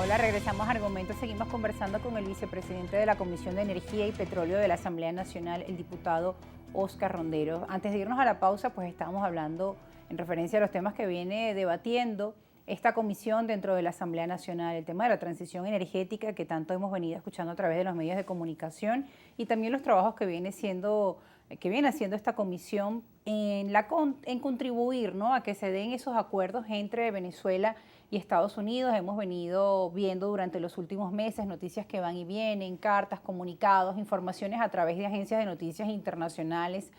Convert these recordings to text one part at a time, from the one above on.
Hola, regresamos a Argumentos. Seguimos conversando con el vicepresidente de la Comisión de Energía y Petróleo de la Asamblea Nacional, el diputado Óscar Rondero. Antes de irnos a la pausa, pues estábamos hablando en referencia a los temas que viene debatiendo esta comisión dentro de la Asamblea Nacional, el tema de la transición energética que tanto hemos venido escuchando a través de los medios de comunicación y también los trabajos que viene haciendo esta comisión en contribuir, ¿no?, a que se den esos acuerdos entre Venezuela y Estados Unidos. Hemos venido viendo durante los últimos meses noticias que van y vienen, cartas, comunicados, informaciones a través de agencias de noticias internacionales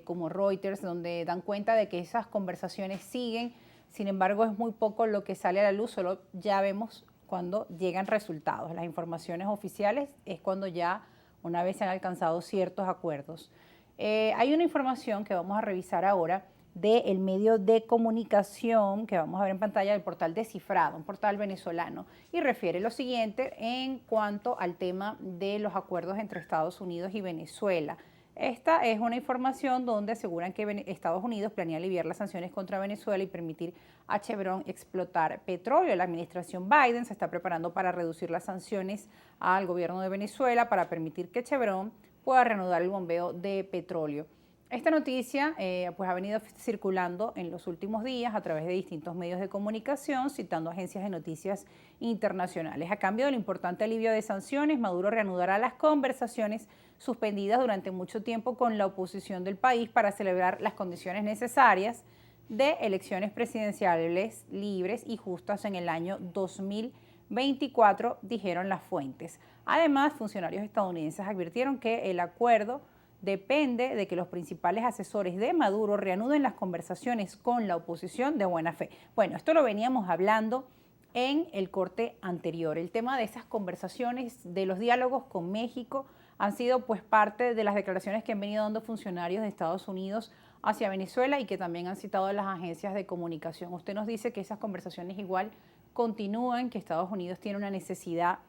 como Reuters, donde dan cuenta de que esas conversaciones siguen. Sin embargo, es muy poco lo que sale a la luz, solo ya vemos cuando llegan resultados. Las informaciones oficiales es cuando ya una vez se han alcanzado ciertos acuerdos. Hay una información que vamos a revisar ahora del medio de comunicación que vamos a ver en pantalla del portal Descifrado, un portal venezolano, y refiere lo siguiente en cuanto al tema de los acuerdos entre Estados Unidos y Venezuela. Esta es una información donde aseguran que Estados Unidos planea aliviar las sanciones contra Venezuela y permitir a Chevron explotar petróleo. La administración Biden se está preparando para reducir las sanciones al gobierno de Venezuela para permitir que Chevron pueda reanudar el bombeo de petróleo. Esta noticia pues ha venido circulando en los últimos días a través de distintos medios de comunicación, citando agencias de noticias internacionales. A cambio del importante alivio de sanciones, Maduro reanudará las conversaciones suspendidas durante mucho tiempo con la oposición del país para celebrar las condiciones necesarias de elecciones presidenciales libres y justas en el año 2024, dijeron las fuentes. Además, funcionarios estadounidenses advirtieron que el acuerdo depende de que los principales asesores de Maduro reanuden las conversaciones con la oposición de buena fe. Bueno, esto lo veníamos hablando en el corte anterior. El tema de esas conversaciones, de los diálogos con México, han sido pues parte de las declaraciones que han venido dando funcionarios de Estados Unidos hacia Venezuela y que también han citado las agencias de comunicación. Usted nos dice que esas conversaciones igual continúan, que Estados Unidos tiene una necesidad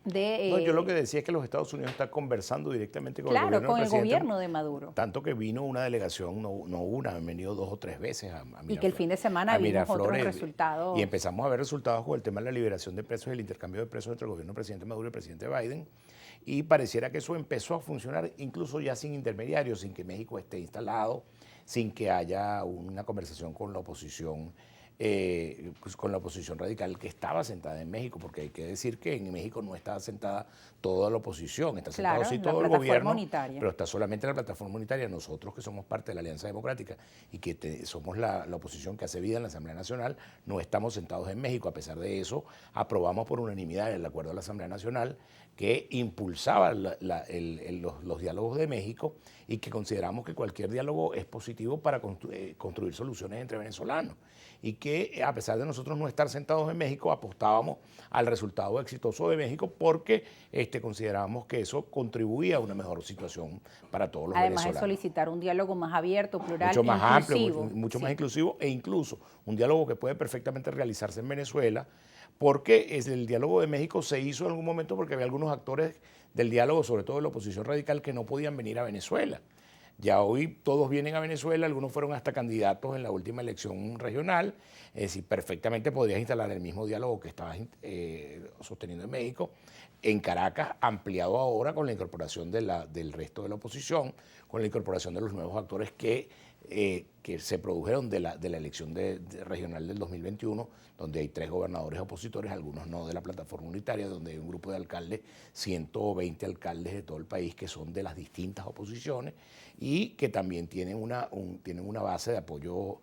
de... No, yo lo que decía es que los Estados Unidos están conversando directamente con claro, el con el presidente, gobierno de Maduro. tanto que vino una delegación, no una, han venido 2 o 3 veces Y que el fin de semana vimos otros resultados. Y empezamos a ver resultados con el tema de la liberación de presos y el intercambio de presos entre el gobierno del presidente Maduro y el presidente Biden. Y pareciera que eso empezó a funcionar incluso ya sin intermediarios, sin que México esté instalado, sin que haya una conversación con la oposición. Pues con la oposición radical que estaba sentada en México, porque hay que decir que en México no está sentada toda la oposición, está sentado claro, sí todo el gobierno, unitaria, pero está solamente la plataforma unitaria. Nosotros que somos parte de la Alianza Democrática y que somos la oposición que hace vida en la Asamblea Nacional, no estamos sentados en México. A pesar de eso, aprobamos por unanimidad el acuerdo de la Asamblea Nacional que impulsaba los diálogos de México y que consideramos que cualquier diálogo es positivo para construir soluciones entre venezolanos, y que a pesar de nosotros no estar sentados en México, apostábamos al resultado exitoso de México porque considerábamos que eso contribuía a una mejor situación para todos los venezolanos. Además de solicitar un diálogo más abierto, plural, mucho más inclusivo. amplio, mucho más inclusivo, e incluso un diálogo que puede perfectamente realizarse en Venezuela, porque el diálogo de México se hizo en algún momento porque había algunos actores del diálogo, sobre todo de la oposición radical, que no podían venir a Venezuela. Ya hoy todos vienen a Venezuela, algunos fueron hasta candidatos en la última elección regional. Es decir, perfectamente podrías instalar el mismo diálogo que estabas sosteniendo en México, en Caracas, ampliado ahora con la incorporación del resto de la oposición, con la incorporación de los nuevos actores que se produjeron de la elección regional del 2021, donde hay 3 gobernadores opositores, algunos no de la plataforma unitaria, donde hay un grupo de alcaldes, 120 alcaldes de todo el país que son de las distintas oposiciones y que también tienen una base de apoyo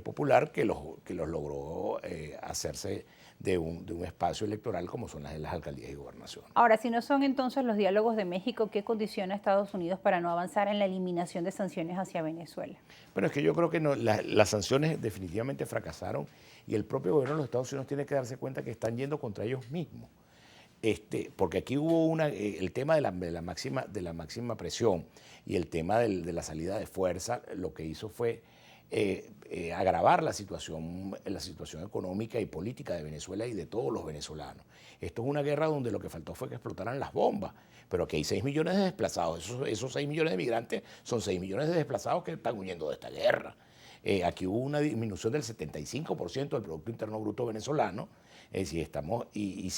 popular que los logró hacerse de un espacio electoral como son las alcaldías y gobernaciones. Ahora, si no son entonces los diálogos de México, ¿qué condiciona a Estados Unidos para no avanzar en la eliminación de sanciones hacia Venezuela? Bueno, es que yo creo que no, las sanciones definitivamente fracasaron y el propio gobierno de los Estados Unidos tiene que darse cuenta que están yendo contra ellos mismos. Porque aquí hubo el tema de la máxima presión y el tema de la salida de fuerza, lo que hizo fue agravar la situación económica y política de Venezuela y de todos los venezolanos. Esto es una guerra donde lo que faltó fue que explotaran las bombas, pero aquí hay 6 millones de desplazados. Esos 6 millones de migrantes son 6 millones de desplazados que están huyendo de esta guerra. Aquí hubo una disminución del 75% del Producto Interno Bruto venezolano, Y si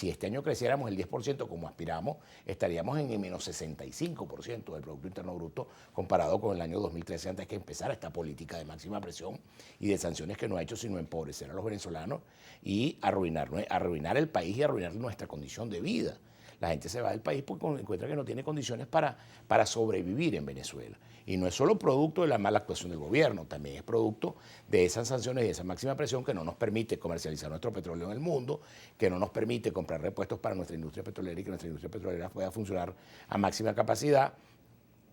este año creciéramos el 10% como aspiramos, estaríamos en el menos 65% del Producto Interno Bruto comparado con el año 2013, antes que empezara esta política de máxima presión y de sanciones que no ha hecho sino empobrecer a los venezolanos y arruinar el país y arruinar nuestra condición de vida. La gente se va del país porque encuentra que no tiene condiciones para sobrevivir en Venezuela. Y no es solo producto de la mala actuación del gobierno, también es producto de esas sanciones y de esa máxima presión que no nos permite comercializar nuestro petróleo en el mundo, que no nos permite comprar repuestos para nuestra industria petrolera y que nuestra industria petrolera pueda funcionar a máxima capacidad,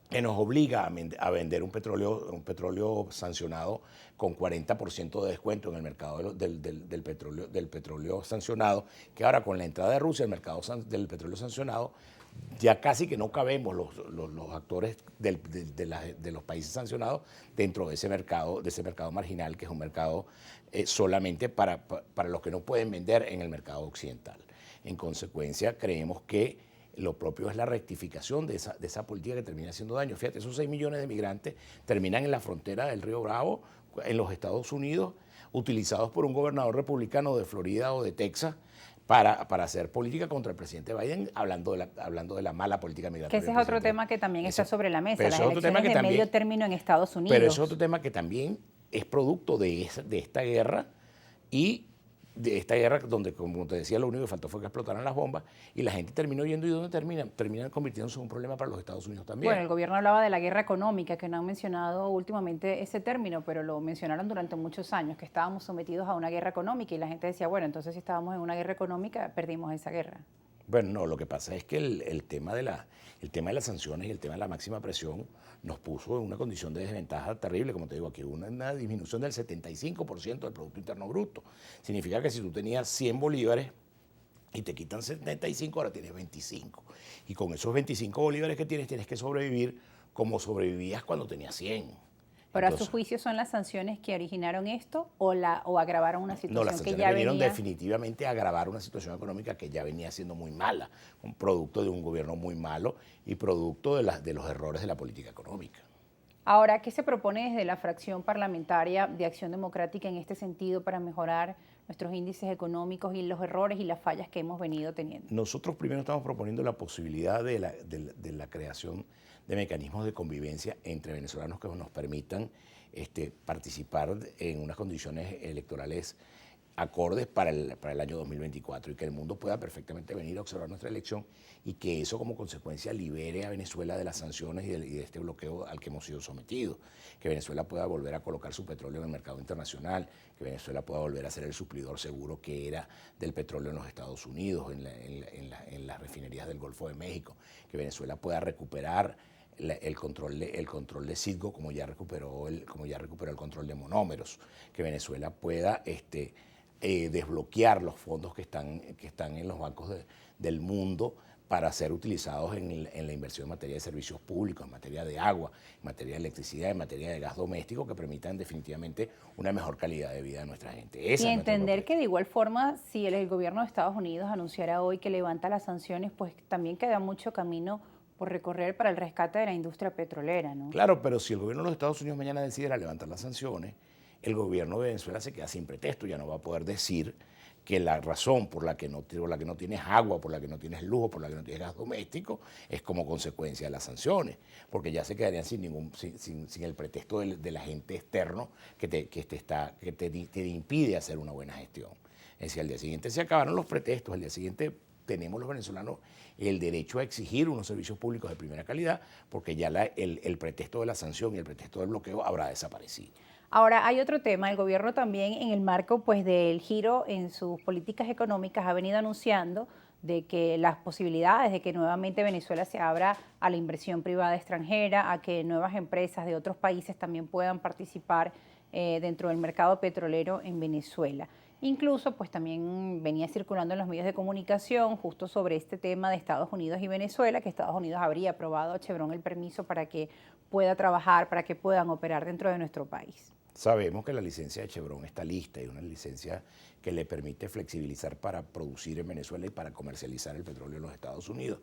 que nos obliga a vender un petróleo sancionado con 40% de descuento en el mercado del petróleo sancionado, que ahora con la entrada de Rusia al mercado del petróleo sancionado, ya casi que no cabemos los actores de los países sancionados dentro de ese mercado marginal, que es un mercado solamente para los que no pueden vender en el mercado occidental. En consecuencia, creemos que lo propio es la rectificación de esa política que termina haciendo daño. Fíjate, esos 6 millones de migrantes terminan en la frontera del Río Bravo, en los Estados Unidos, utilizados por un gobernador republicano de Florida o de Texas para hacer política contra el presidente Biden, hablando de la mala política migratoria. Que ese es otro tema que también está sobre la mesa, las elecciones de medio término en Estados Unidos. Pero ese es otro tema que también es producto de esta guerra y de esta guerra donde, como te decía, lo único que faltó fue que explotaran las bombas y la gente terminó yendo. ¿Y dónde terminan? Terminan convirtiéndose en un problema para los Estados Unidos también. Bueno, el gobierno hablaba de la guerra económica, que no han mencionado últimamente ese término, pero lo mencionaron durante muchos años, que estábamos sometidos a una guerra económica y la gente decía, bueno, entonces si estábamos en una guerra económica, perdimos esa guerra. Bueno, no, lo que pasa es que el tema de las sanciones y el tema de la máxima presión nos puso en una condición de desventaja terrible. Como te digo, aquí hubo una disminución del 75% del Producto Interno Bruto. Significa que si tú tenías 100 bolívares y te quitan 75, ahora tienes 25. Y con esos 25 bolívares que tienes que sobrevivir como sobrevivías cuando tenías 100. Pero entonces, a su juicio, ¿son las sanciones que originaron esto o agravaron una situación las sanciones que ya vinieron venía? Definitivamente a agravar una situación económica que ya venía siendo muy mala, un producto de un gobierno muy malo y producto de los errores de la política económica. Ahora, ¿qué se propone desde la fracción parlamentaria de Acción Democrática en este sentido para mejorar nuestros índices económicos y los errores y las fallas que hemos venido teniendo? Nosotros primero estamos proponiendo la posibilidad de la creación de mecanismos de convivencia entre venezolanos que nos permitan participar en unas condiciones electorales acordes para el año 2024 y que el mundo pueda perfectamente venir a observar nuestra elección y que eso como consecuencia libere a Venezuela de las sanciones y de este bloqueo al que hemos sido sometidos, que Venezuela pueda volver a colocar su petróleo en el mercado internacional, que Venezuela pueda volver a ser el suplidor seguro que era del petróleo en los Estados Unidos, en las refinerías del Golfo de México, que Venezuela pueda recuperar el control de Citgo como ya recuperó el control de monómeros, que Venezuela pueda desbloquear los fondos que están en los bancos del mundo para ser utilizados en la inversión en materia de servicios públicos, en materia de agua, en materia de electricidad, en materia de gas doméstico, que permitan definitivamente una mejor calidad de vida de nuestra gente. Y entender que de igual forma, si el gobierno de Estados Unidos anunciara hoy que levanta las sanciones, pues también queda mucho camino por recorrer para el rescate de la industria petrolera, ¿no? Claro, pero si el gobierno de los Estados Unidos mañana decidiera levantar las sanciones, el gobierno de Venezuela se queda sin pretexto, ya no va a poder decir que la razón por la que no tienes agua, por la que no tienes luz, por la que no tienes gas doméstico, es como consecuencia de las sanciones, porque ya se quedarían sin el pretexto del agente externo que te impide hacer una buena gestión. Es decir, al día siguiente se acabaron los pretextos, al día siguiente tenemos los venezolanos el derecho a exigir unos servicios públicos de primera calidad, porque ya el pretexto de la sanción y el pretexto del bloqueo habrá desaparecido. Ahora, hay otro tema. El gobierno también, en el marco pues, del giro en sus políticas económicas, ha venido anunciando de que las posibilidades de que nuevamente Venezuela se abra a la inversión privada extranjera, a que nuevas empresas de otros países también puedan participar dentro del mercado petrolero en Venezuela. Incluso, pues también venía circulando en los medios de comunicación justo sobre este tema de Estados Unidos y Venezuela, que Estados Unidos habría aprobado a Chevron el permiso para que pueda trabajar, para que puedan operar dentro de nuestro país. Sabemos que la licencia de Chevron está lista y una licencia que le permite flexibilizar para producir en Venezuela y para comercializar el petróleo en los Estados Unidos,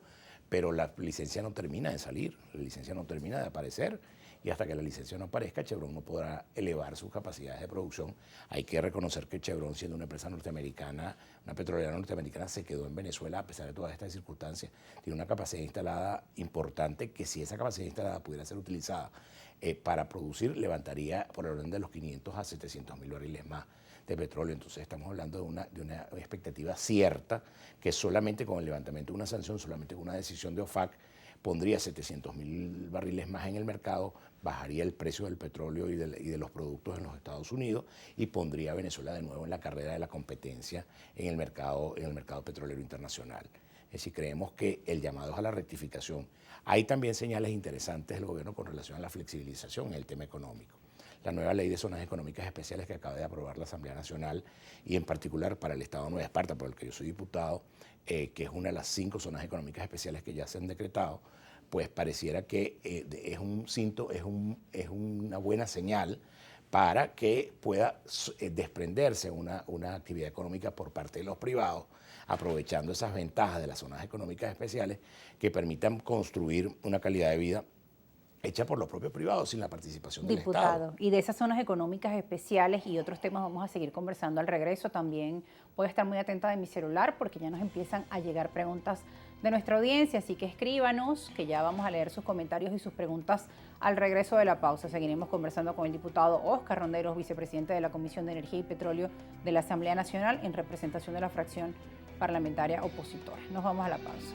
pero la licencia no termina de salir, la licencia no termina de aparecer y hasta que la licencia no aparezca, Chevron no podrá elevar sus capacidades de producción. Hay que reconocer que Chevron, siendo una empresa norteamericana, una petrolera norteamericana, se quedó en Venezuela a pesar de todas estas circunstancias. Tiene una capacidad instalada importante que, si esa capacidad instalada pudiera ser utilizada para producir, levantaría por el orden de los 500 a 700 mil barriles más de petróleo. Entonces estamos hablando de una expectativa cierta que solamente con el levantamiento de una sanción, solamente con una decisión de OFAC, pondría 700 mil barriles más en el mercado, bajaría el precio del petróleo y de los productos en los Estados Unidos y pondría a Venezuela de nuevo en la carrera de la competencia en el mercado petrolero internacional. Es decir, creemos que el llamado es a la rectificación. Hay también señales interesantes del gobierno con relación a la flexibilización en el tema económico. La nueva ley de zonas económicas especiales que acaba de aprobar la Asamblea Nacional, y en particular para el Estado de Nueva Esparta, por el que yo soy diputado, que es una de las 5 zonas económicas especiales que ya se han decretado, pues pareciera que es una buena señal para que pueda desprenderse una actividad económica por parte de los privados, aprovechando esas ventajas de las zonas económicas especiales que permitan construir una calidad de vida hecha por los propios privados sin la participación del Estado. Diputado, y de esas zonas económicas especiales y otros temas vamos a seguir conversando al regreso. También voy a estar muy atenta de mi celular porque ya nos empiezan a llegar preguntas de nuestra audiencia, así que escríbanos, que ya vamos a leer sus comentarios y sus preguntas al regreso de la pausa. Seguiremos conversando con el diputado Óscar Ronderos, vicepresidente de la Comisión de Energía y Petróleo de la Asamblea Nacional, en representación de la fracción parlamentaria opositora. Nos vamos a la pausa.